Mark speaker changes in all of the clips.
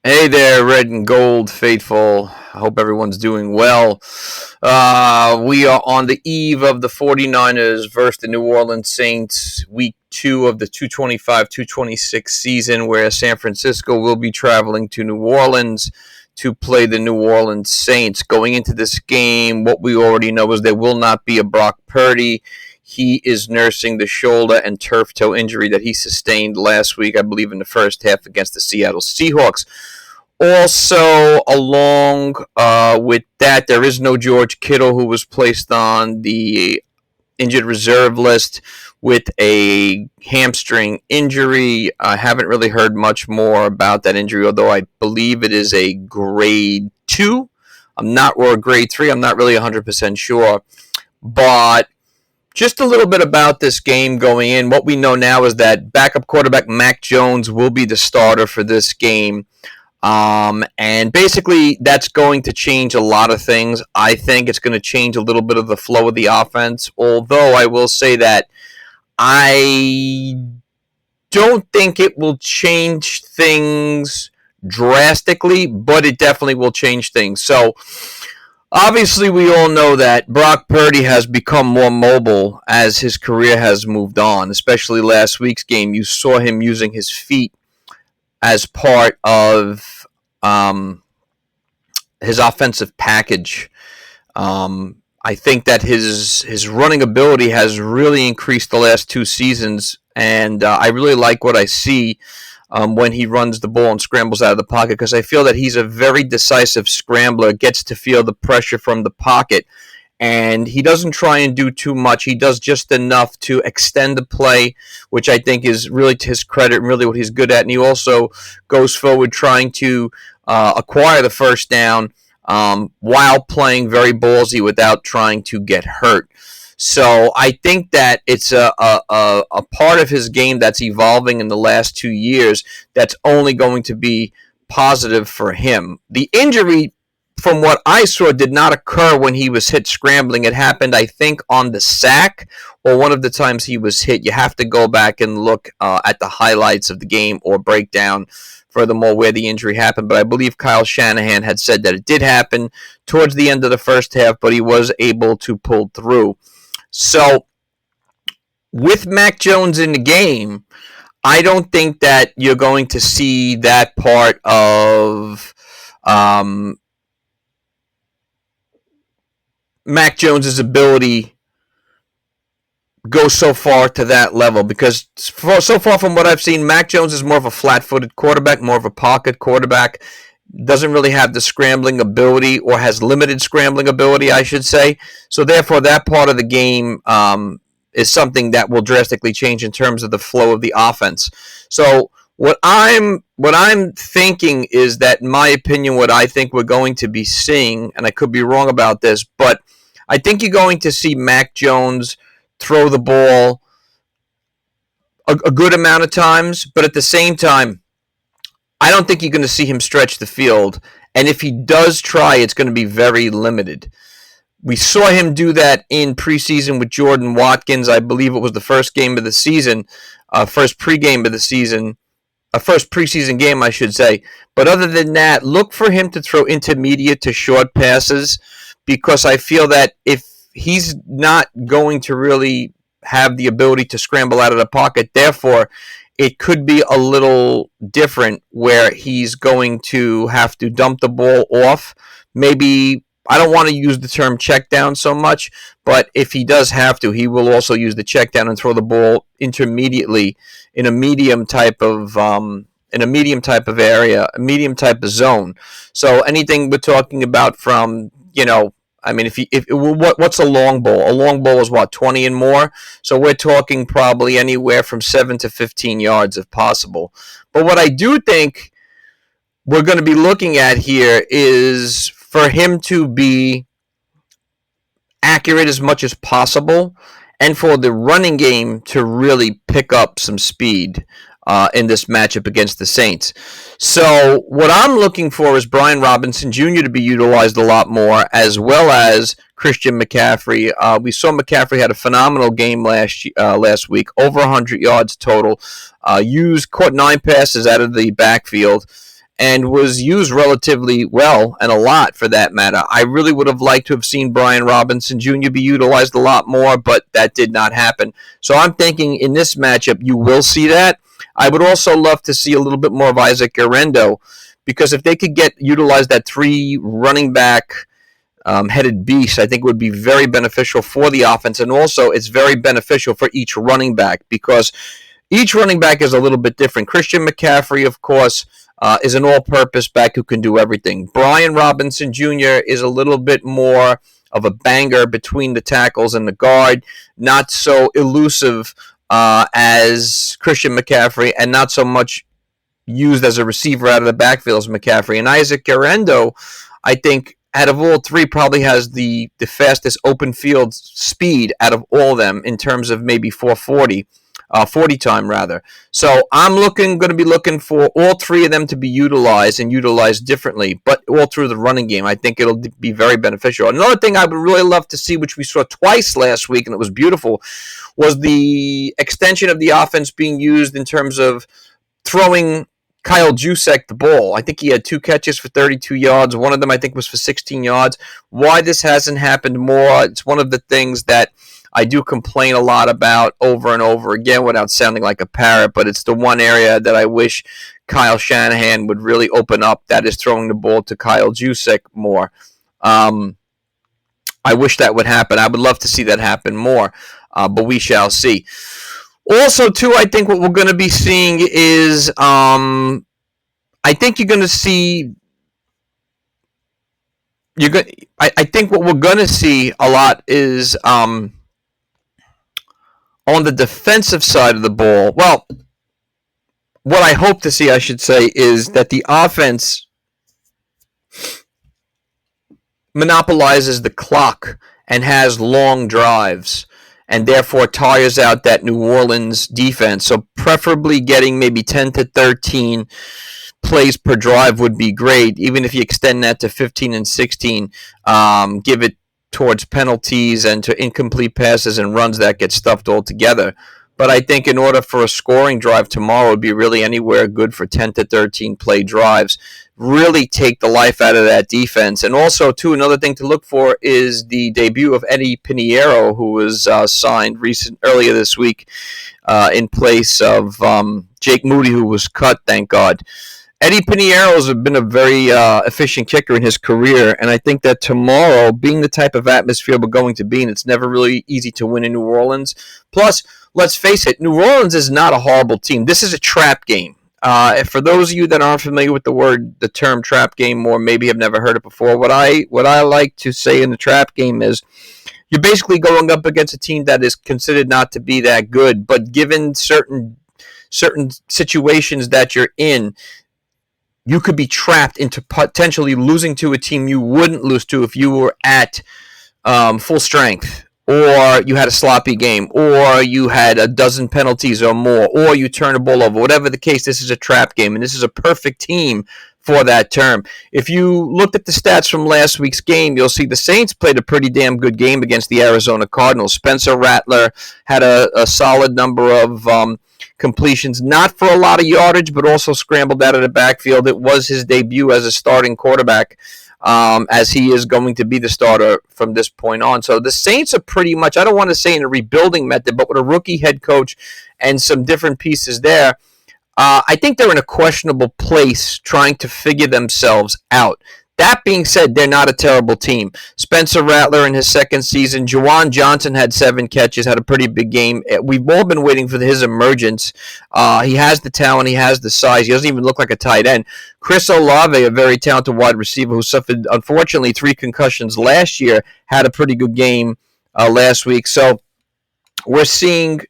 Speaker 1: Hey there, red and gold faithful. I hope everyone's doing well. We are on the eve of the 49ers versus the New Orleans Saints, week 2 of the 225-226 season, where San Francisco will be traveling to New Orleans to play the New Orleans Saints. Going into this game, what we already know is there will not be a Brock Purdy. He is nursing the shoulder and turf toe injury that he sustained last week, I believe, in the first half against the Seattle Seahawks. Also, along with that, there is no George Kittle, who was placed on the injured reserve list with a hamstring injury. I haven't really heard much more about that injury, although I believe it is a grade 2. Or grade 3. I'm not really 100% sure. But just a little bit about this game going in. What we know now is that backup quarterback Mac Jones will be the starter for this game. And basically, that's going to change a lot of things. I think it's going to change a little bit of the flow of the offense, although I will say that I don't think it will change things drastically, but it definitely will change things. So, obviously, we all know that Brock Purdy has become more mobile as his career has moved on, especially last week's game. You saw him using his feet as part of his offensive package. I think that his running ability has really increased the last 2 seasons, and I really like what I see when he runs the ball and scrambles out of the pocket, because I feel that he's a very decisive scrambler, gets to feel the pressure from the pocket, and he doesn't try and do too much. He does just enough to extend the play, which I think is really to his credit and really what he's good at. And he also goes forward trying to acquire the first down while playing very ballsy without trying to get hurt. So I think that it's a part of his game that's evolving in the last 2 years that's only going to be positive for him. The injury, from what I saw, did not occur when he was hit scrambling. It happened, I think, on the sack or one of the times he was hit. You have to go back and look at the highlights of the game or break down furthermore where the injury happened. But I believe Kyle Shanahan had said that it did happen towards the end of the first half, but he was able to pull through. So with Mac Jones in the game, I don't think that you're going to see that part of Mac Jones' ability go so far to that level, because so far from what I've seen, Mac Jones is more of a flat-footed quarterback, more of a pocket quarterback, doesn't really have the scrambling ability, or has limited scrambling ability, I should say. So therefore, that part of the game is something that will drastically change in terms of the flow of the offense. So what I'm thinking is that, in my opinion, what I think we're going to be seeing, and I could be wrong about this, but I think you're going to see Mac Jones throw the ball a good amount of times, but at the same time, I don't think you're going to see him stretch the field. And if he does try, it's going to be very limited. We saw him do that in preseason with Jordan Watkins. I believe it was the first game of the season, first preseason game, I should say. But other than that, look for him to throw intermediate to short passes, because I feel that if he's not going to really have the ability to scramble out of the pocket, therefore it could be a little different where he's going to have to dump the ball off. Maybe, I don't want to use the term check down so much, but if he does have to, he will also use the check down and throw the ball intermediately in a medium type of area, a medium type of zone. So anything we're talking about from, what's a long ball? A long ball is what, 20 and more? So we're talking probably anywhere from 7 to 15 yards if possible. But what I do think we're going to be looking at here is for him to be accurate as much as possible, and for the running game to really pick up some speed in this matchup against the Saints. So what I'm looking for is Brian Robinson Jr. to be utilized a lot more, as well as Christian McCaffrey. We saw McCaffrey had a phenomenal game last week, over 100 yards total. Caught 9 passes out of the backfield, and was used relatively well, and a lot for that matter. I really would have liked to have seen Brian Robinson Jr. be utilized a lot more, but that did not happen. So I'm thinking in this matchup you will see that. I would also love to see a little bit more of Isaac Guerrero, because if they could get utilize that three running back headed beast, I think would be very beneficial for the offense, and also it's very beneficial for each running back because each running back is a little bit different. Christian McCaffrey, of course, is an all-purpose back who can do everything. Brian Robinson Jr. is a little bit more of a banger between the tackles and the guard, not so elusive as Christian McCaffrey, and not so much used as a receiver out of the backfield as McCaffrey. And Isaac Guerrero, I think, out of all three, probably has the fastest open field speed out of all of them in terms of maybe 440. 40 time rather. So I'm going to be looking for all three of them to be utilized and utilized differently, but all through the running game. I think it'll be very beneficial. Another thing I would really love to see, which we saw twice last week, and it was beautiful, was the extension of the offense being used in terms of throwing Kyle Juszczyk the ball. I think he had 2 catches for 32 yards. One of them I think was for 16 yards. Why this hasn't happened more, it's one of the things that I do complain a lot about over and over again without sounding like a parrot, but it's the one area that I wish Kyle Shanahan would really open up, that is throwing the ball to Kyle Juszczyk more. I wish that would happen. I would love to see that happen more, but we shall see. Also, too, I think what we're going to be seeing is I think you're going to see I think what we're going to see a lot is on the defensive side of the ball, well, what I hope to see, I should say, is that the offense monopolizes the clock and has long drives and therefore tires out that New Orleans defense. So preferably getting maybe 10 to 13 plays per drive would be great. Even if you extend that to 15 and 16, give it towards penalties and to incomplete passes and runs that get stuffed altogether. But I think in order for a scoring drive tomorrow, it would be really anywhere good for 10 to 13 play drives. Really take the life out of that defense. And also, too, another thing to look for is the debut of Eddie Pinheiro, who was signed earlier this week in place of Jake Moody, who was cut, thank God. Eddie Pinheiro has been a very efficient kicker in his career, and I think that tomorrow, being the type of atmosphere we're going to be in, it's never really easy to win in New Orleans. Plus, let's face it, New Orleans is not a horrible team. This is a trap game. For those of you that aren't familiar with the term trap game, or maybe have never heard it before, what I like to say in the trap game is you're basically going up against a team that is considered not to be that good, but given certain situations that you're in, you could be trapped into potentially losing to a team you wouldn't lose to if you were at full strength, or you had a sloppy game, or you had a dozen penalties or more, or you turn the ball over. Whatever the case, this is a trap game, and this is a perfect team for that term. If you looked at the stats from last week's game, you'll see the Saints played a pretty damn good game against the Arizona Cardinals. Spencer Rattler had a solid number of completions, not for a lot of yardage, but also scrambled out of the backfield. It was his debut as a starting quarterback, as he is going to be the starter from this point on. So the Saints are pretty much, I don't want to say in a rebuilding method, but with a rookie head coach and some different pieces there, I think they're in a questionable place trying to figure themselves out. That being said, they're not a terrible team. Spencer Rattler in his second season, Juwan Johnson had 7 catches, had a pretty big game. We've all been waiting for his emergence. He has the talent, he has the size. He doesn't even look like a tight end. Chris Olave, a very talented wide receiver who suffered, unfortunately, 3 concussions last year, had a pretty good game last week. So we're seeing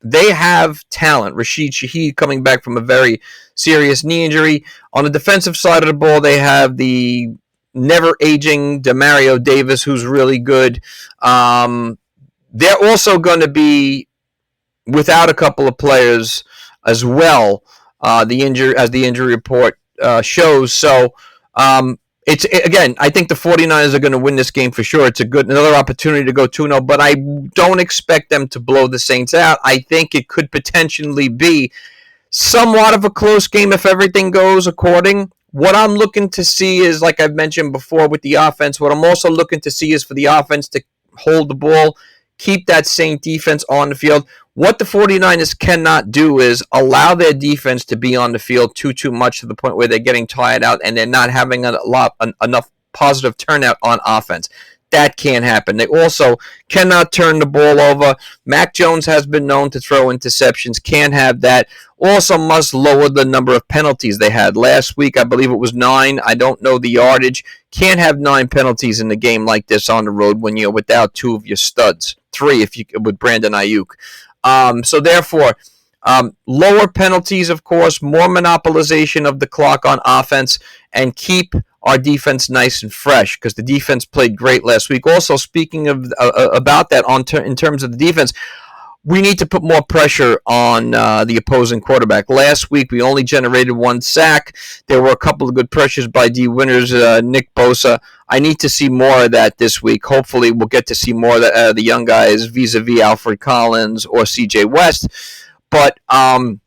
Speaker 1: they have talent. Rashid Shaheed coming back from a very serious knee injury. On the defensive side of the ball, they have the never-aging Demario Davis, who's really good. They're also going to be without a couple of players as well, as the injury report shows. So, again, I think the 49ers are going to win this game for sure. It's another opportunity to go 2-0, but I don't expect them to blow the Saints out. I think it could potentially be somewhat of a close game if everything goes according, What I'm looking to see is, like I've mentioned before with the offense, what I'm also looking to see is for the offense to hold the ball, keep that Saint defense on the field. What the 49ers cannot do is allow their defense to be on the field too much to the point where they're getting tired out and they're not having enough positive turnout on offense. That can't happen. They also cannot turn the ball over. Mac Jones has been known to throw interceptions. Can't have that. Also must lower the number of penalties they had. Last week, I believe it was 9. I don't know the yardage. Can't have 9 penalties in a game like this on the road when you're without 2 of your studs. 3 if you with Brandon Ayuk. So therefore, lower penalties, of course, more monopolization of the clock on offense, and keep our defense nice and fresh because the defense played great last week. Also, speaking of about that in terms of the defense, we need to put more pressure on the opposing quarterback. Last week, we only generated 1 sack. There were a couple of good pressures by D. Winters, Nick Bosa. I need to see more of that this week. Hopefully, we'll get to see more of the young guys vis-a-vis Alfred Collins or C.J. West. But other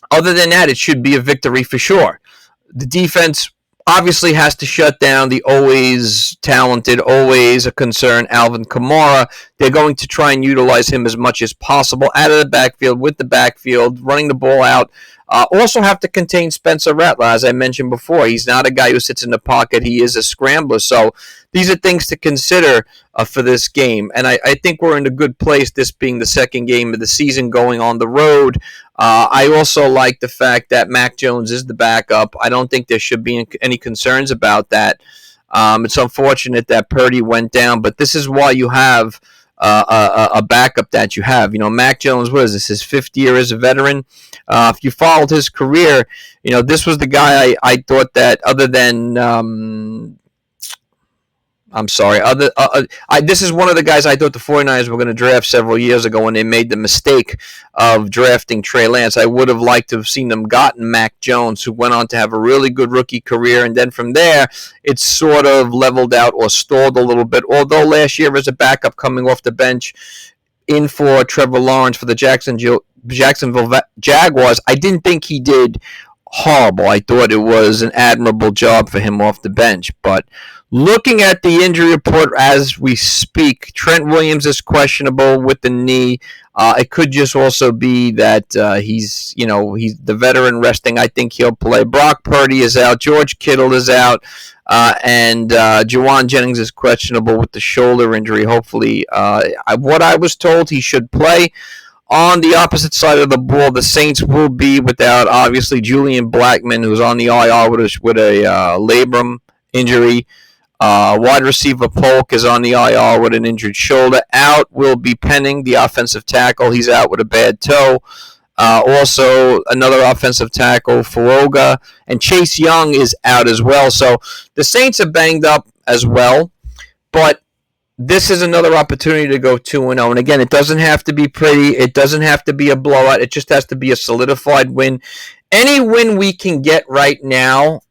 Speaker 1: than that, it should be a victory for sure. The defense obviously has to shut down the always talented, always a concern Alvin Kamara. They're going to try and utilize him as much as possible out of the backfield, with the backfield, running the ball out. Also have to contain Spencer Rattler, as I mentioned before. He's not a guy who sits in the pocket. He is a scrambler. So these are things to consider for this game. And I think we're in a good place, this being the second game of the season going on the road. I also like the fact that Mac Jones is the backup. I don't think there should be any concerns about that. It's unfortunate that Purdy went down, but this is why you have a backup that you have. Mac Jones, what is this, his 5th year as a veteran? If you followed his career, this was the guy I thought that other than... I'm sorry. This is one of the guys I thought the 49ers were going to draft several years ago when they made the mistake of drafting Trey Lance. I would have liked to have seen them gotten Mac Jones, who went on to have a really good rookie career. And then from there, it sort of leveled out or stalled a little bit. Although last year as a backup coming off the bench in for Trevor Lawrence for the Jacksonville Jaguars, I didn't think he did horrible. I thought it was an admirable job for him off the bench. But looking at the injury report as we speak, Trent Williams is questionable with the knee. It could just also be that he's the veteran resting. I think he'll play. Brock Purdy is out. George Kittle is out. And Juwan Jennings is questionable with the shoulder injury. Hopefully, what I was told, he should play. On the opposite side of the ball, the Saints will be without, obviously, Julian Blackmon, who's on the IR with a labrum injury. Wide receiver Polk is on the IR with an injured shoulder. Out will be Penning, the offensive tackle. He's out with a bad toe. Also, another offensive tackle, Faroga, and Chase Young is out as well. So the Saints are banged up as well, but this is another opportunity to go 2-0. And again, it doesn't have to be pretty. It doesn't have to be a blowout. It just has to be a solidified win. Any win we can get right now,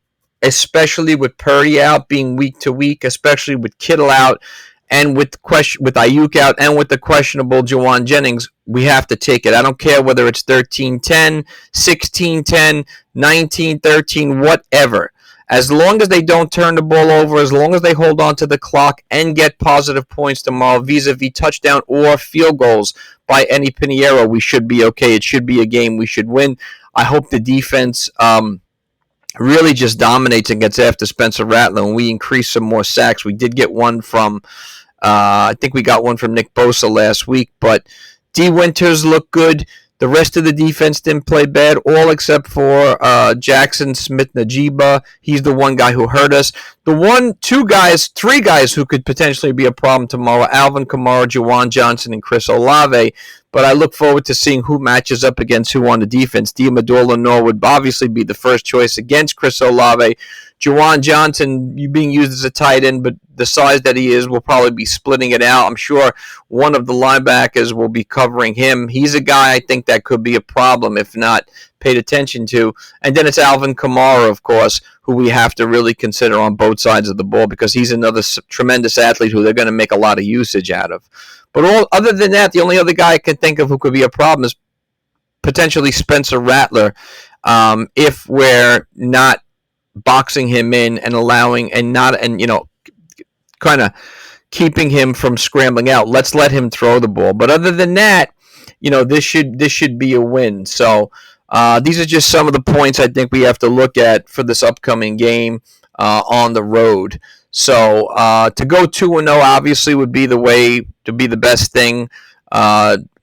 Speaker 1: especially with Purdy out, being week to week, especially with Kittle out, and with Ayuk out, and with the questionable Juwan Jennings, we have to take it. I don't care whether it's 13-10, 16-10, 19-13, whatever. As long as they don't turn the ball over, as long as they hold on to the clock and get positive points tomorrow vis-a-vis touchdown or field goals by Eddie Pinheiro, we should be okay. It should be a game we should win. I hope the defense really just dominates and gets after Spencer Rattler, and we increase some more sacks. We did get one from, I think we got one from Nick Bosa last week, but D. Winters looked good. The rest of the defense didn't play bad, all except for Jackson Smith-Najiba. He's the one guy who hurt us. Three guys who could potentially be a problem tomorrow: Alvin Kamara, Juwan Johnson, and Chris Olave. But I look forward to seeing who matches up against who on the defense. Deommodore would obviously be the first choice against Chris Olave. Juwan Johnson, being used as a tight end, but the size that he is, will probably be splitting it out. I'm sure one of the linebackers will be covering him. He's a guy I think that could be a problem if not paid attention to. And then it's Alvin Kamara, of course, who we have to really consider on both sides of the ball because he's another tremendous athlete who they're going to make a lot of usage out of. But other than that, the only other guy I can think of who could be a problem is potentially Spencer Rattler if we're not boxing him in and allowing and not and kind of keeping him from scrambling out. Let's let him throw the ball. But other than that, this should be a win. So these are just some of the points I think we have to look at for this upcoming game on the road. So to go 2-0 obviously would be the way to be the best thing,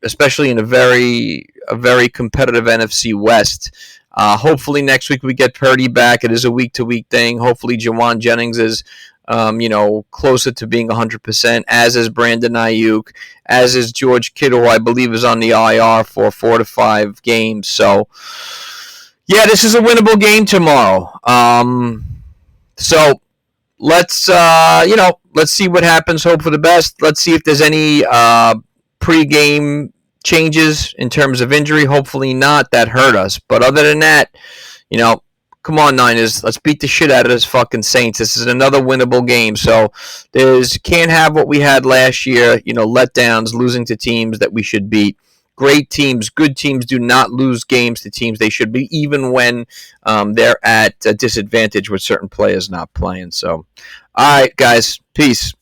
Speaker 1: especially in a very competitive NFC West. Hopefully next week we get Purdy back. It is a week-to-week thing. Hopefully Jawan Jennings is closer to being 100%, as is Brandon Ayuk, as is George Kittle, who I believe is on the IR for 4 to 5 games. So, yeah, this is a winnable game tomorrow. So let's see what happens. Hope for the best. Let's see if there's any pre-game changes in terms of injury. Hopefully not. That hurt us. But other than that, come on, Niners. Let's beat the shit out of this fucking Saints. This is another winnable game. So can't have what we had last year, letdowns, losing to teams that we should beat. Great teams, good teams do not lose games to teams they should be, even when they're at a disadvantage with certain players not playing. So, all right, guys. Peace.